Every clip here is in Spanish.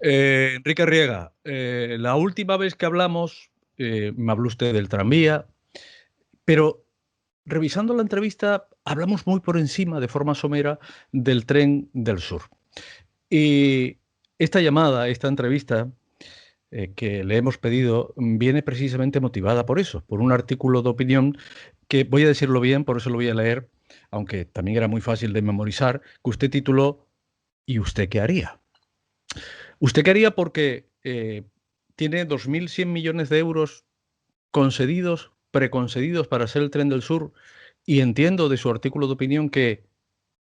Enrique Riega, la última vez que hablamos, me habló usted del tranvía, pero revisando la entrevista hablamos muy por encima, de forma somera, del tren del sur. Y esta llamada, esta entrevista que le hemos pedido, viene precisamente motivada por eso, por un artículo de opinión que, voy a decirlo bien, por eso lo voy a leer, aunque también era muy fácil de memorizar, que usted tituló ¿Y usted qué haría? ¿Usted qué haría? Porque tiene 2.100 millones de euros concedidos, preconcedidos para hacer el Tren del Sur, y entiendo de su artículo de opinión que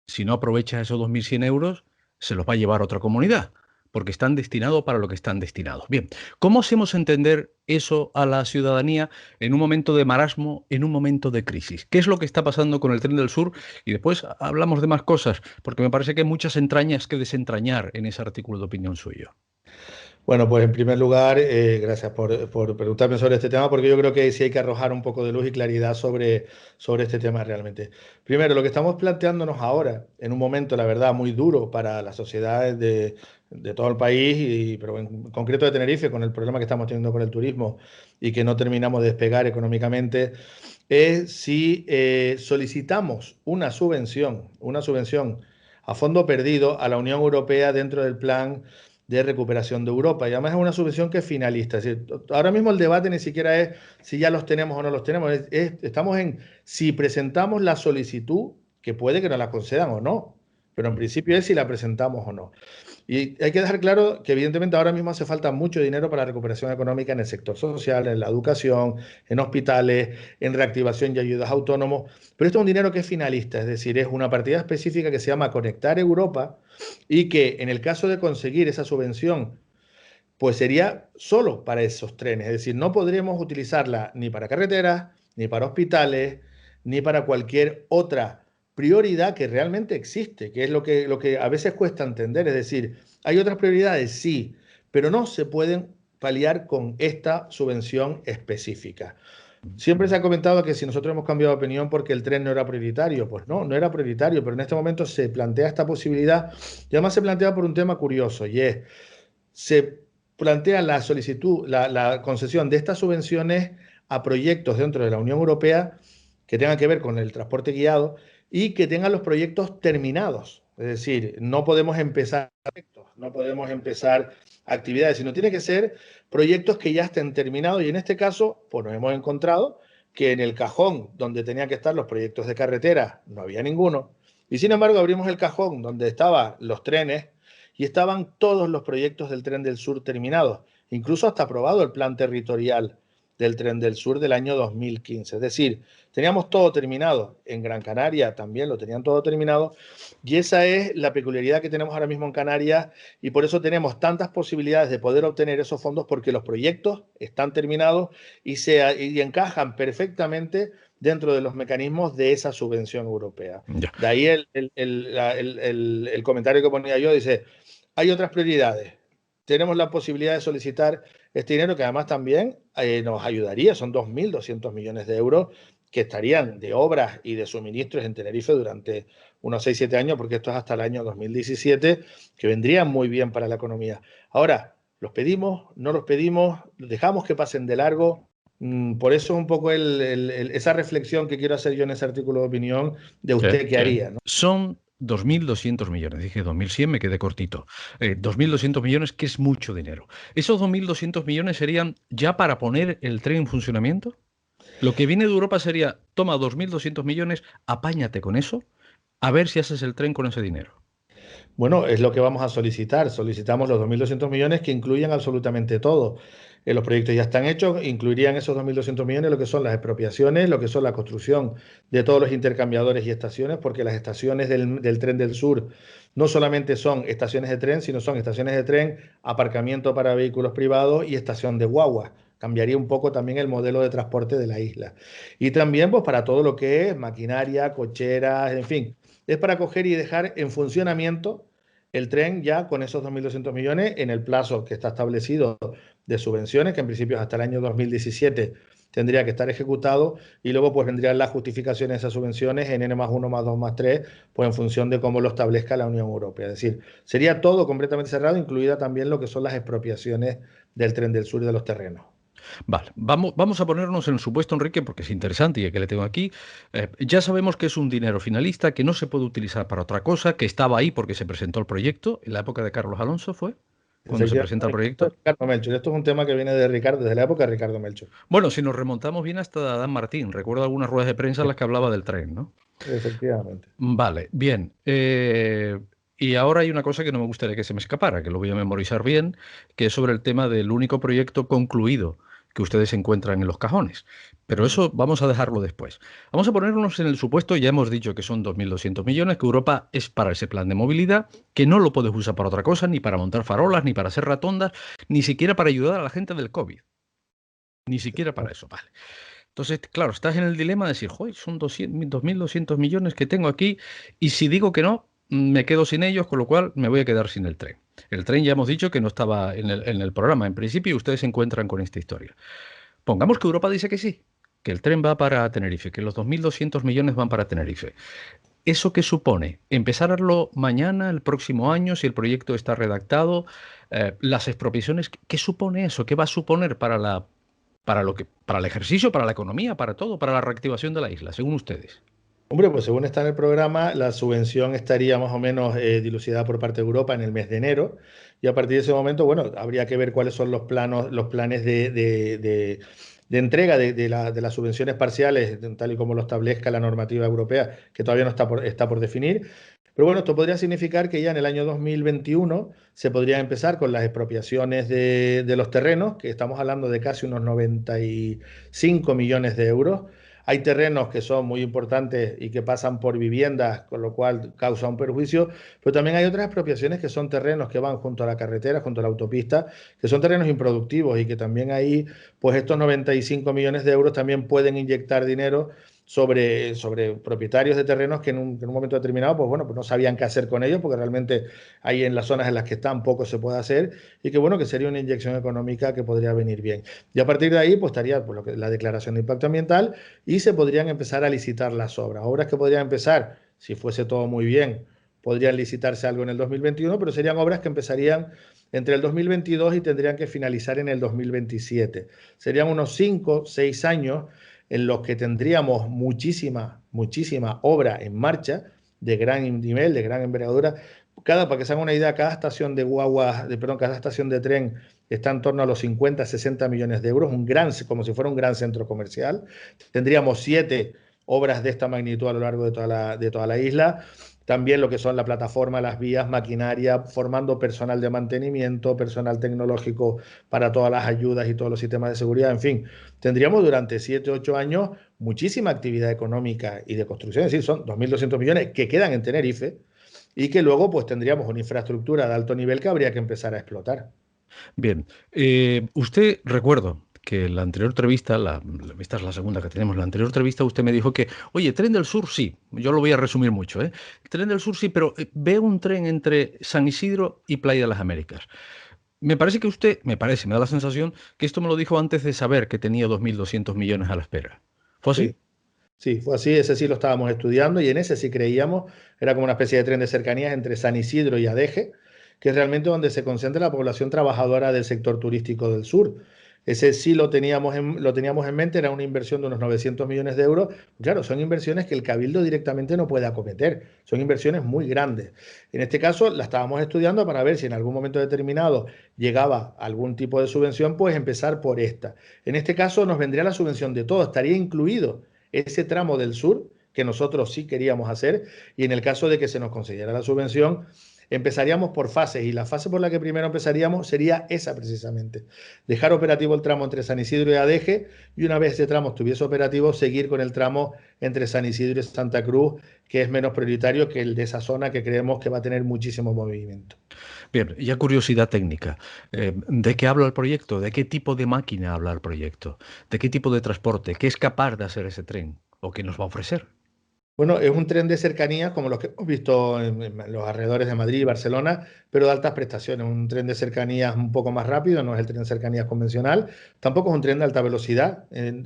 si no aprovecha esos 2.100 euros, se los va a llevar a otra comunidad, porque están destinados para lo que están destinados. Bien, ¿cómo hacemos entender eso a la ciudadanía en un momento de marasmo, en un momento de crisis? ¿Qué es lo que está pasando con el Tren del Sur? Y después hablamos de más cosas, porque me parece que hay muchas entrañas que desentrañar en ese artículo de opinión suyo. Bueno, pues en primer lugar, gracias por preguntarme sobre este tema, porque yo creo que sí hay que arrojar un poco de luz y claridad sobre este tema realmente. Primero, lo que estamos planteándonos ahora, en un momento, la verdad, muy duro para las sociedades de todo el país, pero en concreto de Tenerife, con el problema que estamos teniendo con el turismo y que no terminamos de despegar económicamente, es si solicitamos una subvención a fondo perdido a la Unión Europea dentro del plan de recuperación de Europa. Y además es una subvención que es finalista. Es decir, ahora mismo el debate ni siquiera es si ya los tenemos o no los tenemos. Estamos en si presentamos la solicitud, que puede que nos la concedan o no. Pero en principio es si la presentamos o no. Y hay que dejar claro que evidentemente ahora mismo hace falta mucho dinero para la recuperación económica en el sector social, en la educación, en hospitales, en reactivación y ayudas a autónomos. Pero esto es un dinero que es finalista, es decir, es una partida específica que se llama Conectar Europa y que en el caso de conseguir esa subvención, pues sería solo para esos trenes. Es decir, no podríamos utilizarla ni para carreteras, ni para hospitales, ni para cualquier otra prioridad que realmente existe, que es lo que a veces cuesta entender. Es decir, hay otras prioridades, sí, pero no se pueden paliar con esta subvención específica. Siempre se ha comentado que si nosotros hemos cambiado de opinión porque el tren no era prioritario, pues no, no era prioritario, pero en este momento se plantea esta posibilidad y además se plantea por un tema curioso y es, se plantea la solicitud, la concesión de estas subvenciones a proyectos dentro de la Unión Europea que tengan que ver con el transporte guiado y que tengan los proyectos terminados. Es decir, no podemos empezar proyectos, no podemos empezar actividades, sino tiene que ser proyectos que ya estén terminados. Y en este caso, pues nos hemos encontrado que en el cajón donde tenían que estar los proyectos de carretera no había ninguno. Y sin embargo abrimos el cajón donde estaban los trenes y estaban todos los proyectos del Tren del Sur terminados, incluso hasta aprobado el plan territorial del Tren del Sur del año 2015. Es decir, teníamos todo terminado. En Gran Canaria también lo tenían todo terminado. Y esa es la peculiaridad que tenemos ahora mismo en Canarias y por eso tenemos tantas posibilidades de poder obtener esos fondos porque los proyectos están terminados y encajan perfectamente dentro de los mecanismos de esa subvención europea. Ya. De ahí el comentario que ponía yo, dice, hay otras prioridades. Tenemos la posibilidad de solicitar este dinero que además también nos ayudaría. Son 2.200 millones de euros que estarían de obras y de suministros en Tenerife durante unos 6-7 años, porque esto es hasta el año 2017, que vendrían muy bien para la economía. Ahora, ¿los pedimos? ¿No los pedimos? ¿Dejamos que pasen de largo? Por eso es un poco esa reflexión que quiero hacer yo en ese artículo de opinión de Sí, usted qué sí. haría, ¿no? Son 2.200 millones. Dije 2.100, me quedé cortito. 2.200 millones, que es mucho dinero. ¿Esos 2.200 millones serían ya para poner el tren en funcionamiento? Lo que viene de Europa sería, toma 2.200 millones, apáñate con eso, a ver si haces el tren con ese dinero. Bueno, es lo que vamos a solicitar. Solicitamos los 2.200 millones que incluyen absolutamente todo. Los proyectos ya están hechos, incluirían esos 2.200 millones lo que son las expropiaciones, lo que son la construcción de todos los intercambiadores y estaciones, porque las estaciones del Tren del Sur no solamente son estaciones de tren, sino son estaciones de tren, aparcamiento para vehículos privados y estación de guagua. Cambiaría un poco también el modelo de transporte de la isla. Y también pues, para todo lo que es maquinaria, cocheras, en fin, es para coger y dejar en funcionamiento el tren ya con esos 2.200 millones en el plazo que está establecido de subvenciones, que en principio es hasta el año 2017 tendría que estar ejecutado y luego pues vendrían las justificaciones de esas subvenciones en N+1, +2, +3, pues en función de cómo lo establezca la Unión Europea. Es decir, sería todo completamente cerrado, incluida también lo que son las expropiaciones del Tren del Sur y de los terrenos. Vale, vamos a ponernos en el supuesto, Enrique, porque es interesante y ya que le tengo aquí. Ya sabemos que es un dinero finalista, que no se puede utilizar para otra cosa, que estaba ahí porque se presentó el proyecto. En la época de Carlos Alonso fue cuando se presenta el Efectivamente, proyecto. Ricardo Melchor. Esto es un tema que viene de Ricardo, desde la época de Ricardo Melchor. Bueno, si nos remontamos bien hasta Dan Martín, recuerdo algunas ruedas de prensa en las que hablaba del tren, ¿no? Efectivamente. Vale, bien. Y ahora hay una cosa que no me gustaría que se me escapara, que lo voy a memorizar bien, que es sobre el tema del único proyecto concluido que ustedes encuentran en los cajones. Pero Ujú. eso vamos a dejarlo después. Vamos a ponernos en el supuesto, ya hemos dicho que son 2.200 millones, que Europa es para ese plan de movilidad, que no lo puedes usar para otra cosa, ni para montar farolas, ni para hacer ratondas, ni siquiera para ayudar a la gente del COVID. Ni siquiera para eso, vale. Entonces, claro, estás en el dilema de decir, joder, son 2.200 millones que tengo aquí, y si digo que no, me quedo sin ellos, con lo cual me voy a quedar sin el tren. El tren ya hemos dicho que no estaba en el programa, en principio, y ustedes se encuentran con esta historia. Pongamos que Europa dice que sí, que el tren va para Tenerife, que los 2.200 millones van para Tenerife. ¿Eso qué supone? ¿Empezarlo mañana, el próximo año, si el proyecto está redactado? Las expropiaciones, ¿qué supone eso? ¿Qué va a suponer para el ejercicio, para la economía, para todo, para la reactivación de la isla, según ustedes? Hombre, pues según está en el programa, la subvención estaría más o menos dilucidada por parte de Europa en el mes de enero. Y a partir de ese momento, bueno, habría que ver cuáles son los planes de entrega de las subvenciones parciales, tal y como lo establezca la normativa europea, que todavía no está por definir. Pero bueno, esto podría significar que ya en el año 2021 se podría empezar con las expropiaciones de los terrenos, que estamos hablando de casi unos 95 millones de euros. Hay terrenos que son muy importantes y que pasan por viviendas, con lo cual causa un perjuicio, pero también hay otras expropiaciones que son terrenos que van junto a la carretera, junto a la autopista, que son terrenos improductivos y que también ahí, pues estos 95 millones de euros también pueden inyectar dinero sobre propietarios de terrenos que en un momento determinado, pues bueno, pues no sabían qué hacer con ellos, porque realmente ahí en las zonas en las que están poco se puede hacer, y que bueno, que sería una inyección económica que podría venir bien. Y a partir de ahí, pues estaría pues, la declaración de impacto ambiental y se podrían empezar a licitar las obras. Obras que podrían empezar, si fuese todo muy bien, podrían licitarse algo en el 2021, pero serían obras que empezarían entre el 2022 y tendrían que finalizar en el 2027. Serían unos 5, 6 años en los que tendríamos muchísima obra en marcha de gran nivel, de gran envergadura. Para que se hagan una idea, cada estación de cada estación de tren está en torno a los 50, 60 millones de euros, como si fuera un gran centro comercial. Tendríamos 7 obras de esta magnitud a lo largo de toda la isla. También lo que son la plataforma, las vías, maquinaria, formando personal de mantenimiento, personal tecnológico para todas las ayudas y todos los sistemas de seguridad. En fin, tendríamos durante 7, 8 años muchísima actividad económica y de construcción. Es decir, son 2.200 millones que quedan en Tenerife y que luego pues tendríamos una infraestructura de alto nivel que habría que empezar a explotar. Bien, usted recuerdo que en la anterior entrevista, esta es la segunda que tenemos, la anterior entrevista usted me dijo que, oye, Tren del Sur sí, yo lo voy a resumir mucho, ¿eh? Tren del Sur sí, pero veo un tren entre San Isidro y Playa de las Américas. Me parece que usted, me da la sensación que esto me lo dijo antes de saber que tenía 2.200 millones a la espera. ¿Fue así? Sí, sí, fue así, ese sí lo estábamos estudiando y en ese sí creíamos, era como una especie de tren de cercanías entre San Isidro y Adeje, que es realmente donde se concentra la población trabajadora del sector turístico del sur. Ese sí lo teníamos en mente, era una inversión de unos 900 millones de euros. Claro, son inversiones que el Cabildo directamente no puede acometer, son inversiones muy grandes. En este caso, la estábamos estudiando para ver si en algún momento determinado llegaba algún tipo de subvención, pues empezar por esta. En este caso, nos vendría la subvención de todo, estaría incluido ese tramo del sur que nosotros sí queríamos hacer y en el caso de que se nos concediera la subvención, empezaríamos por fases y la fase por la que primero empezaríamos sería esa precisamente, dejar operativo el tramo entre San Isidro y Adeje y una vez ese tramo estuviese operativo, seguir con el tramo entre San Isidro y Santa Cruz, que es menos prioritario que el de esa zona que creemos que va a tener muchísimo movimiento. Bien, ya curiosidad técnica. ¿De qué habla el proyecto? ¿De qué tipo de máquina habla el proyecto? ¿De qué tipo de transporte? ¿Qué es capaz de hacer ese tren? ¿O qué nos va a ofrecer? Bueno, es un tren de cercanías como los que hemos visto en los alrededores de Madrid y Barcelona, pero de altas prestaciones. Un tren de cercanías un poco más rápido, no es el tren de cercanías convencional. Tampoco es un tren de alta velocidad,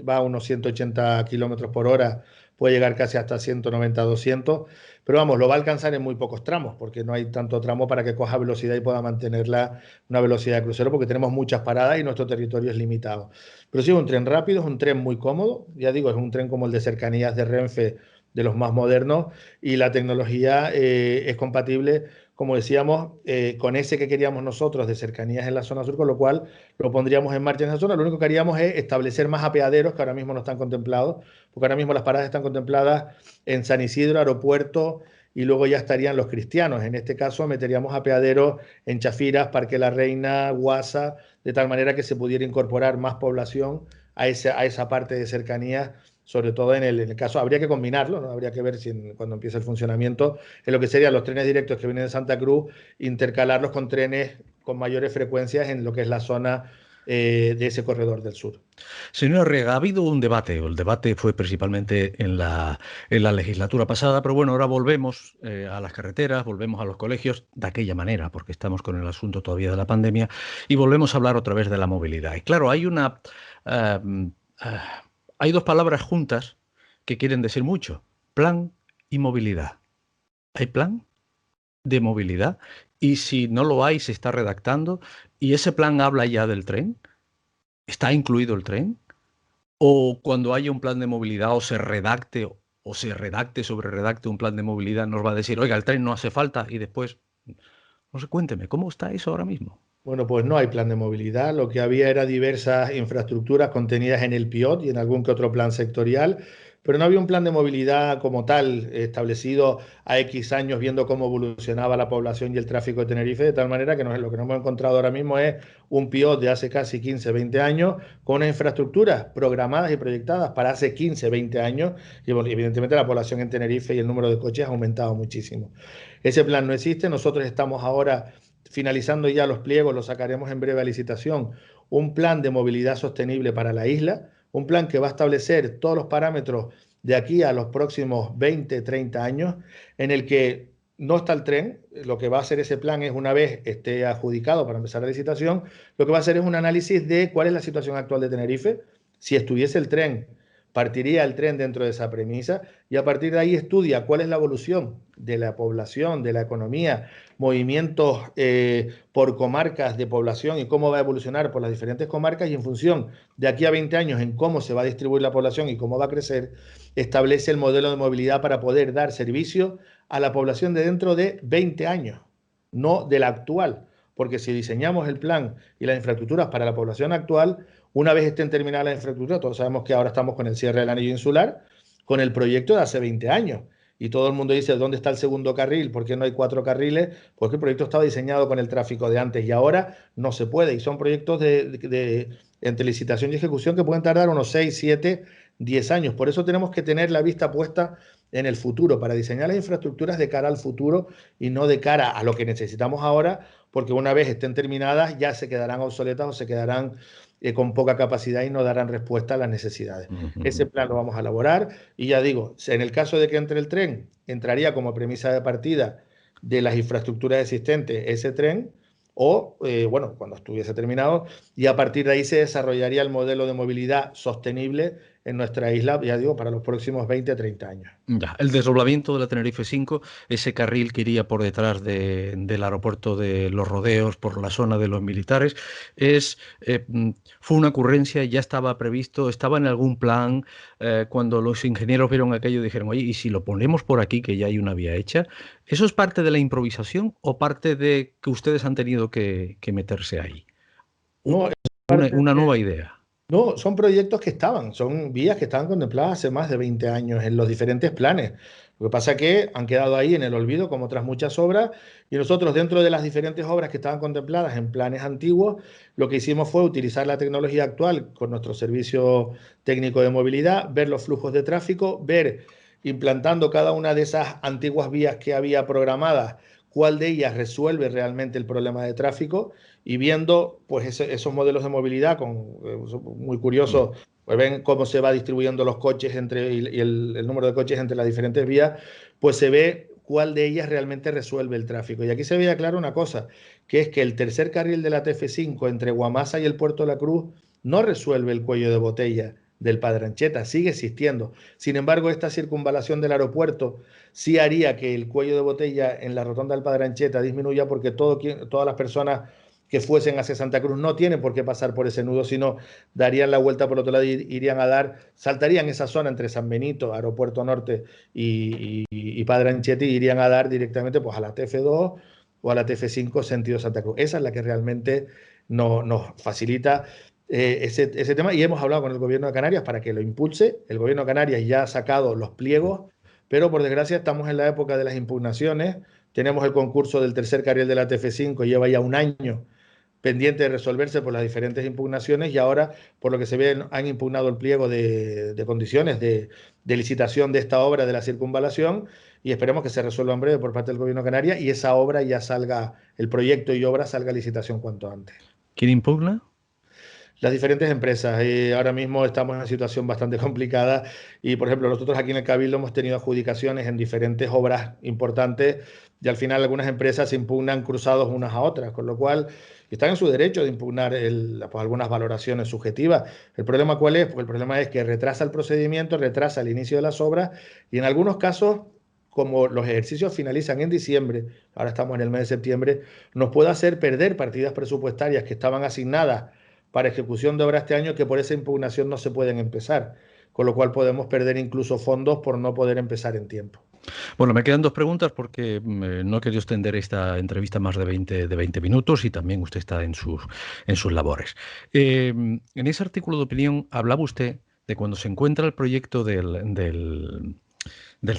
va a unos 180 kilómetros por hora, puede llegar casi hasta 190, 200, pero vamos, lo va a alcanzar en muy pocos tramos, porque no hay tanto tramo para que coja velocidad y pueda mantenerla una velocidad de crucero, porque tenemos muchas paradas y nuestro territorio es limitado. Pero sí, es un tren rápido, es un tren muy cómodo, ya digo, es un tren como el de cercanías de Renfe, de los más modernos, y la tecnología es compatible, como decíamos, con ese que queríamos nosotros de cercanías en la zona sur, con lo cual lo pondríamos en marcha en esa zona. Lo único que haríamos es establecer más apeaderos que ahora mismo no están contemplados, porque ahora mismo las paradas están contempladas en San Isidro, aeropuerto, y luego ya estarían los cristianos. En este caso meteríamos apeaderos en Chafiras, Parque La Reina, Guasa, de tal manera que se pudiera incorporar más población a esa parte de cercanías, sobre todo en el caso, habría que combinarlo, ¿no? Habría que ver si cuando empiece el funcionamiento, en lo que serían los trenes directos que vienen de Santa Cruz, intercalarlos con trenes con mayores frecuencias en lo que es la zona de ese corredor del sur. Señor Arriaga, ha habido un debate, o el debate fue principalmente en la legislatura pasada, pero bueno, ahora volvemos a las carreteras, volvemos a los colegios de aquella manera, porque estamos con el asunto todavía de la pandemia, y volvemos a hablar otra vez de la movilidad. Y claro, eh, eh, hay dos palabras juntas que quieren decir mucho: plan y movilidad. ¿Hay plan de movilidad? Y si no lo hay, se está redactando, y ese plan habla ya del tren. ¿Está incluido el tren? O cuando haya un plan de movilidad o se redacte sobre redacte un plan de movilidad, nos va a decir, oiga, el tren no hace falta y después, no sé, cuénteme, ¿cómo está eso ahora mismo? Bueno, pues no hay plan de movilidad. Lo que había era diversas infraestructuras contenidas en el PIOT y en algún que otro plan sectorial, pero no había un plan de movilidad como tal establecido a X años viendo cómo evolucionaba la población y el tráfico de Tenerife, de tal manera que lo que nos hemos encontrado ahora mismo es un PIOT de hace casi 15, 20 años con unas infraestructuras programadas y proyectadas para hace 15, 20 años, y bueno, evidentemente la población en Tenerife y el número de coches ha aumentado muchísimo. Ese plan no existe. Nosotros estamos ahora finalizando ya los pliegos, los sacaremos en breve a licitación, un plan de movilidad sostenible para la isla, un plan que va a establecer todos los parámetros de aquí a los próximos 20, 30 años, en el que no está el tren. Lo que va a hacer ese plan es, una vez esté adjudicado para empezar la licitación, lo que va a hacer es un análisis de cuál es la situación actual de Tenerife. Si estuviese el tren, partiría el tren dentro de esa premisa, y a partir de ahí estudia cuál es la evolución de la población, de la economía, movimientos por comarcas de población y cómo va a evolucionar por las diferentes comarcas, y en función de aquí a 20 años en cómo se va a distribuir la población y cómo va a crecer, establece el modelo de movilidad para poder dar servicio a la población de dentro de 20 años, no de la actual. Porque si diseñamos el plan y las infraestructuras para la población actual, una vez estén terminadas las infraestructuras, todos sabemos que ahora estamos con el cierre del anillo insular, con el proyecto de hace 20 años. Y todo el mundo dice, ¿dónde está el segundo carril? ¿Por qué no hay 4 carriles? Porque el proyecto estaba diseñado con el tráfico de antes y ahora no se puede. Y son proyectos entre licitación y ejecución que pueden tardar unos 6, 7, 10 años. Por eso tenemos que tener la vista puesta en el futuro, para diseñar las infraestructuras de cara al futuro y no de cara a lo que necesitamos ahora, porque una vez estén terminadas ya se quedarán obsoletas o se quedarán con poca capacidad y no darán respuesta a las necesidades. Ese plan lo vamos a elaborar, y ya digo, en el caso de que entre el tren, entraría como premisa de partida de las infraestructuras existentes ese tren, o, bueno, cuando estuviese terminado, y a partir de ahí se desarrollaría el modelo de movilidad sostenible en nuestra isla, ya digo, para los próximos 20 a 30 años. Ya, el desdoblamiento de la Tenerife 5, ese carril que iría por detrás del aeropuerto de Los Rodeos, por la zona de los militares, fue una ocurrencia, ya estaba previsto, estaba en algún plan. Cuando los ingenieros vieron aquello dijeron, oye, ¿y si lo ponemos por aquí, que ya hay una vía hecha? ¿Eso es parte de la improvisación o parte de que ustedes han tenido que meterse ahí? No, es parte Una nueva idea. No, son proyectos que estaban, son vías que estaban contempladas hace más de 20 años en los diferentes planes. Lo que pasa es que han quedado ahí en el olvido, como otras muchas obras, y nosotros, dentro de las diferentes obras que estaban contempladas en planes antiguos, lo que hicimos fue utilizar la tecnología actual con nuestro servicio técnico de movilidad, ver los flujos de tráfico, ver, implantando cada una de esas antiguas vías que había programadas, cuál de ellas resuelve realmente el problema de tráfico, y viendo pues esos modelos de movilidad muy curiosos, pues ven cómo se va distribuyendo los coches y el número de coches entre las diferentes vías, pues se ve cuál de ellas realmente resuelve el tráfico. Y aquí se veía claro una cosa, que es que el tercer carril de la TF5 entre Guamasa y el Puerto de la Cruz no resuelve el cuello de botella del Padre Ancheta, sigue existiendo. Sin embargo, esta circunvalación del aeropuerto sí haría que el cuello de botella en la rotonda del Padre Ancheta disminuya porque todas las personas que fuesen hacia Santa Cruz no tienen por qué pasar por ese nudo, sino darían la vuelta por otro lado y irían a dar, saltarían esa zona entre San Benito, Aeropuerto Norte y Padre Anchieta y irían a dar directamente pues, a la TF2 o a la TF5 sentido Santa Cruz. Esa es la que realmente nos facilita ese tema y hemos hablado con el gobierno de Canarias para que lo impulse. El gobierno de Canarias ya ha sacado los pliegos, pero por desgracia estamos en la época de las impugnaciones. Tenemos el concurso del tercer carril de la TF5, lleva ya un año pendiente de resolverse por las diferentes impugnaciones y ahora, por lo que se ve, han impugnado el pliego de condiciones de licitación de esta obra de la circunvalación y esperemos que se resuelva en breve por parte del Gobierno de Canarias y esa obra ya salga, el proyecto y obra salga a licitación cuanto antes. ¿Quién impugna? Las diferentes empresas. Ahora mismo estamos en una situación bastante complicada y, por ejemplo, nosotros aquí en el Cabildo hemos tenido adjudicaciones en diferentes obras importantes y al final algunas empresas se impugnan cruzados unas a otras, con lo cual están en su derecho de impugnar pues, algunas valoraciones subjetivas. ¿El problema cuál es? Pues el problema es que retrasa el procedimiento, retrasa el inicio de las obras y en algunos casos, como los ejercicios finalizan en diciembre, ahora estamos en el mes de septiembre, nos puede hacer perder partidas presupuestarias que estaban asignadas para ejecución de obra este año que por esa impugnación no se pueden empezar, con lo cual podemos perder incluso fondos por no poder empezar en tiempo. Bueno, me quedan dos preguntas porque no he querido extender esta entrevista más de 20 minutos y también usted está en sus labores. En ese artículo de opinión hablaba usted de cuando se encuentra el proyecto del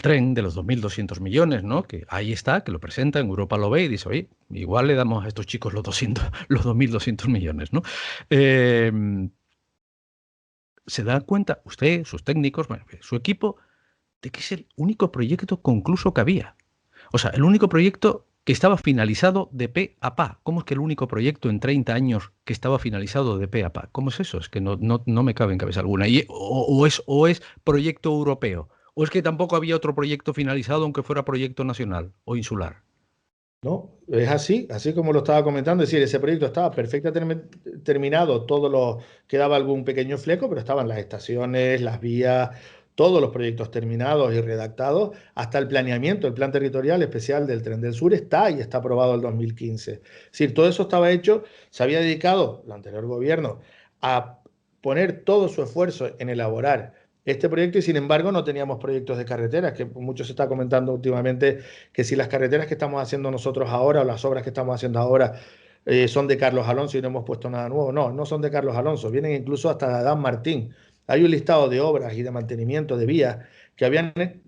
tren de los 2.200 millones, ¿no? Que ahí está, que lo presenta, en Europa lo ve y dice, oye, igual le damos a estos chicos los 2.200 millones, ¿no? Se da cuenta usted, sus técnicos, bueno, su equipo, de que es el único proyecto concluso que había. O sea, el único proyecto que estaba finalizado de pe a pa. ¿Cómo es que el único proyecto en 30 años que estaba finalizado de pe a pa? ¿Cómo es eso? Es que no me cabe en cabeza alguna. O es proyecto europeo. ¿O es que tampoco había otro proyecto finalizado aunque fuera proyecto nacional o insular? ¿No? Es así, así como lo estaba comentando, es decir, ese proyecto estaba perfectamente terminado, quedaba algún pequeño fleco, pero estaban las estaciones, las vías, todos los proyectos terminados y redactados, hasta el planeamiento, el plan territorial especial del Tren del Sur está y está aprobado el 2015. Es decir, todo eso estaba hecho, se había dedicado el anterior gobierno a poner todo su esfuerzo en elaborar este proyecto y sin embargo no teníamos proyectos de carreteras, que mucho se está comentando últimamente que si las carreteras que estamos haciendo nosotros ahora o las obras que estamos haciendo ahora son de Carlos Alonso y no hemos puesto nada nuevo. No, no son de Carlos Alonso, vienen incluso hasta de Adán Martín. Hay un listado de obras y de mantenimiento de vías que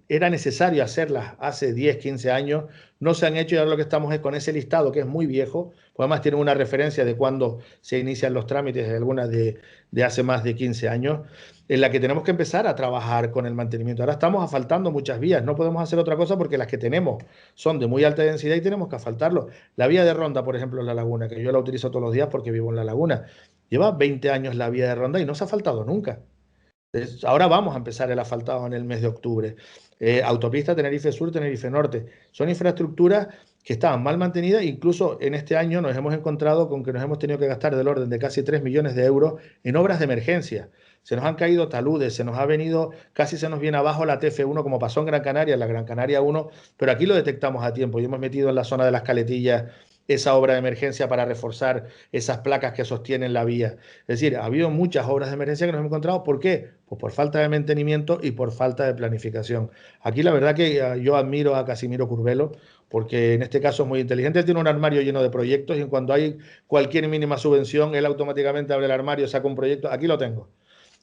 era necesario hacerlas hace 10, 15 años, no se han hecho y ahora lo que estamos es con ese listado que es muy viejo, pues además tiene una referencia de cuando se inician los trámites, algunas de hace más de 15 años, en la que tenemos que empezar a trabajar con el mantenimiento. Ahora estamos asfaltando muchas vías, no podemos hacer otra cosa porque las que tenemos son de muy alta densidad y tenemos que asfaltarlo. La vía de Ronda, por ejemplo, en La Laguna, que yo la utilizo todos los días porque vivo en La Laguna, lleva 20 años la vía de Ronda y no se ha asfaltado nunca. Ahora vamos a empezar el asfaltado en el mes de octubre. Autopista Tenerife Sur, Tenerife Norte. Son infraestructuras que estaban mal mantenidas. Incluso en este año nos hemos encontrado con que nos hemos tenido que gastar del orden de casi 3 millones de euros en obras de emergencia. Se nos han caído taludes, casi se nos viene abajo la TF1 como pasó en Gran Canaria, la Gran Canaria 1, pero aquí lo detectamos a tiempo y hemos metido en la zona de las Caletillas esa obra de emergencia para reforzar esas placas que sostienen la vía. Es decir, ha habido muchas obras de emergencia que nos hemos encontrado. ¿Por qué? Pues por falta de mantenimiento y por falta de planificación. Aquí la verdad que yo admiro a Casimiro Curvelo, porque en este caso es muy inteligente. Él tiene un armario lleno de proyectos y en cuando hay cualquier mínima subvención, él automáticamente abre el armario, saca un proyecto. Aquí lo tengo.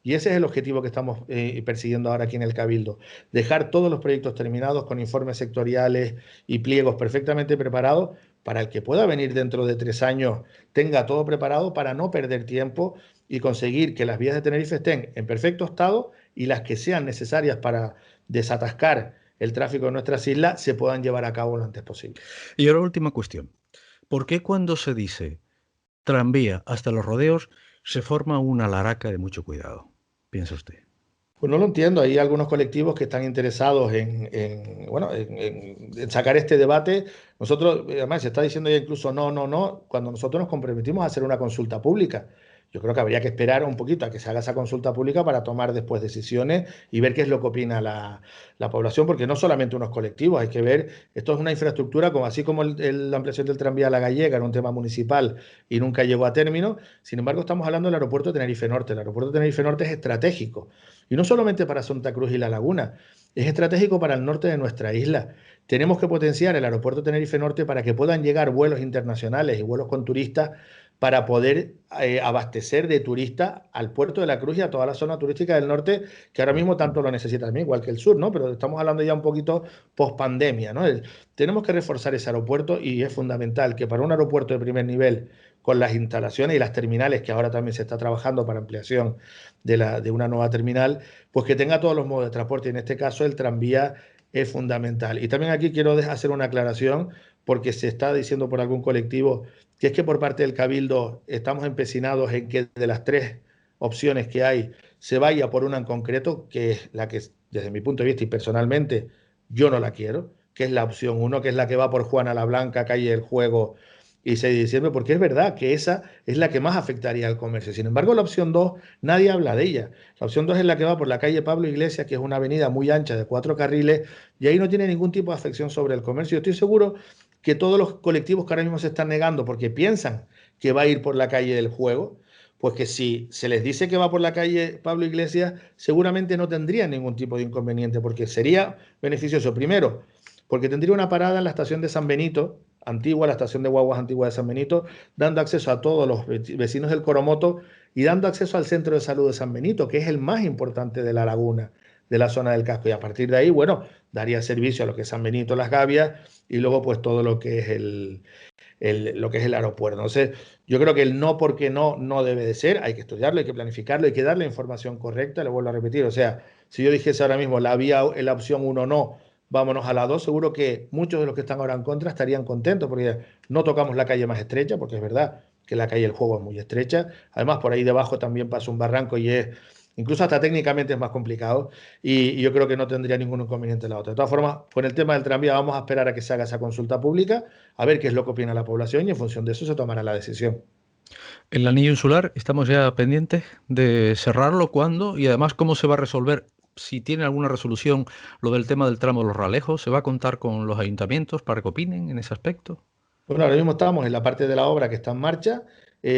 Y ese es el objetivo que estamos persiguiendo ahora aquí en el Cabildo. Dejar todos los proyectos terminados con informes sectoriales y pliegos perfectamente preparados para el que pueda venir dentro de 3 años, tenga todo preparado para no perder tiempo y conseguir que las vías de Tenerife estén en perfecto estado y las que sean necesarias para desatascar el tráfico de nuestras islas se puedan llevar a cabo lo antes posible. Y ahora última cuestión. ¿Por qué cuando se dice tranvía hasta los rodeos se forma una laraca de mucho cuidado? piensa usted? Pues no lo entiendo. Hay algunos colectivos que están interesados bueno, en sacar este debate. Nosotros, además, se está diciendo ya incluso no, no, no, cuando nosotros nos comprometimos a hacer una consulta pública. Yo creo que habría que esperar un poquito a que se haga esa consulta pública para tomar después decisiones y ver qué es lo que opina la población, porque no solamente unos colectivos, hay que ver, esto es una infraestructura, como así como la ampliación del tranvía a La Gallega era un tema municipal y nunca llegó a término. Sin embargo, estamos hablando del aeropuerto de Tenerife Norte. El aeropuerto de Tenerife Norte es estratégico. Y no solamente para Santa Cruz y La Laguna, es estratégico para el norte de nuestra isla. Tenemos que potenciar el aeropuerto de Tenerife Norte para que puedan llegar vuelos internacionales y vuelos con turistas para poder abastecer de turistas al puerto de la Cruz y a toda la zona turística del norte, que ahora mismo tanto lo necesita también, igual que el sur, ¿no? Pero estamos hablando ya un poquito post pandemia, ¿no? Tenemos que reforzar ese aeropuerto y es fundamental que para un aeropuerto de primer nivel, con las instalaciones y las terminales, que ahora también se está trabajando para ampliación de una nueva terminal, pues que tenga todos los modos de transporte. Y en este caso el tranvía es fundamental. Y también aquí quiero hacer una aclaración, porque se está diciendo por algún colectivo que es que por parte del Cabildo estamos empecinados en que de las tres opciones que hay se vaya por una en concreto, que es la que desde mi punto de vista y personalmente yo no la quiero, que es la opción 1, que es la que va por Juana la Blanca, calle del Juego y 6 de diciembre, porque es verdad que esa es la que más afectaría al comercio. Sin embargo, la opción 2, nadie habla de ella. La opción 2 es la que va por la calle Pablo Iglesias, que es una avenida muy ancha de 4 carriles, y ahí no tiene ningún tipo de afección sobre el comercio. Yo estoy seguro que todos los colectivos que ahora mismo se están negando porque piensan que va a ir por la calle del Juego, pues que si se les dice que va por la calle Pablo Iglesias, seguramente no tendrían ningún tipo de inconveniente, porque sería beneficioso. Primero, porque tendría una parada en la estación de San Benito, antigua, la estación de guaguas antigua de San Benito, dando acceso a todos los vecinos del Coromoto y dando acceso al centro de salud de San Benito, que es el más importante de la laguna, de la zona del casco. Y a partir de ahí, bueno, daría servicio a lo que es San Benito, Las Gavias y luego pues todo lo que es lo que es el aeropuerto. Entonces, yo creo que el no porque no, no debe de ser, hay que estudiarlo, hay que planificarlo, hay que darle información correcta, le vuelvo a repetir, o sea, si yo dijese ahora mismo la opción 1 no, vámonos a la 2, seguro que muchos de los que están ahora en contra estarían contentos porque no tocamos la calle más estrecha, porque es verdad que la calle del Juego es muy estrecha, además por ahí debajo también pasa un barranco y es, incluso hasta técnicamente es más complicado y yo creo que no tendría ningún inconveniente la otra. De todas formas, con el tema del tranvía vamos a esperar a que se haga esa consulta pública, a ver qué es lo que opina la población y en función de eso se tomará la decisión. El anillo insular, estamos ya pendientes de cerrarlo, cuándo y además cómo se va a resolver. Si tiene alguna resolución lo del tema del tramo de los Ralejos, ¿se va a contar con los ayuntamientos para que opinen en ese aspecto? Bueno, ahora mismo estamos en la parte de la obra que está en marcha.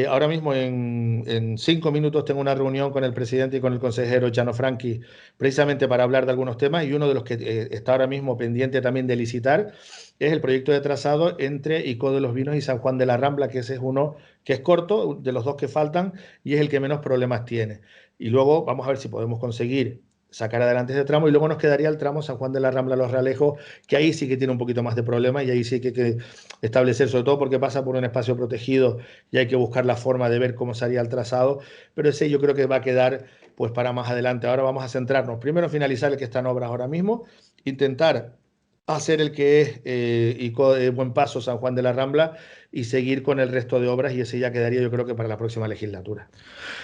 Ahora mismo en 5 minutos tengo una reunión con el presidente y con el consejero Chano Franchi precisamente para hablar de algunos temas y uno de los que está ahora mismo pendiente también de licitar es el proyecto de trazado entre Icó de los Vinos y San Juan de la Rambla, que ese es uno que es corto, de los dos que faltan, y es el que menos problemas tiene. Y luego vamos a ver si podemos conseguir sacar adelante ese tramo y luego nos quedaría el tramo San Juan de la Rambla, Los Realejos, que ahí sí que tiene un poquito más de problemas y ahí sí que establecer, sobre todo porque pasa por un espacio protegido y hay que buscar la forma de ver cómo sería el trazado, pero ese yo creo que va a quedar pues para más adelante. Ahora vamos a centrarnos primero en finalizar el que está en obras ahora mismo, intentar hacer el que es Buen Paso, San Juan de la Rambla y seguir con el resto de obras y ese ya quedaría yo creo que para la próxima legislatura.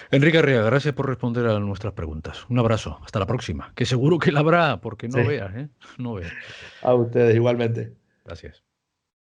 Enrique Arriaga, gracias por responder a nuestras preguntas. Un abrazo, hasta la próxima, que seguro que la habrá, porque no Sí, veas, ¿eh? No veas. a ustedes igualmente. Gracias.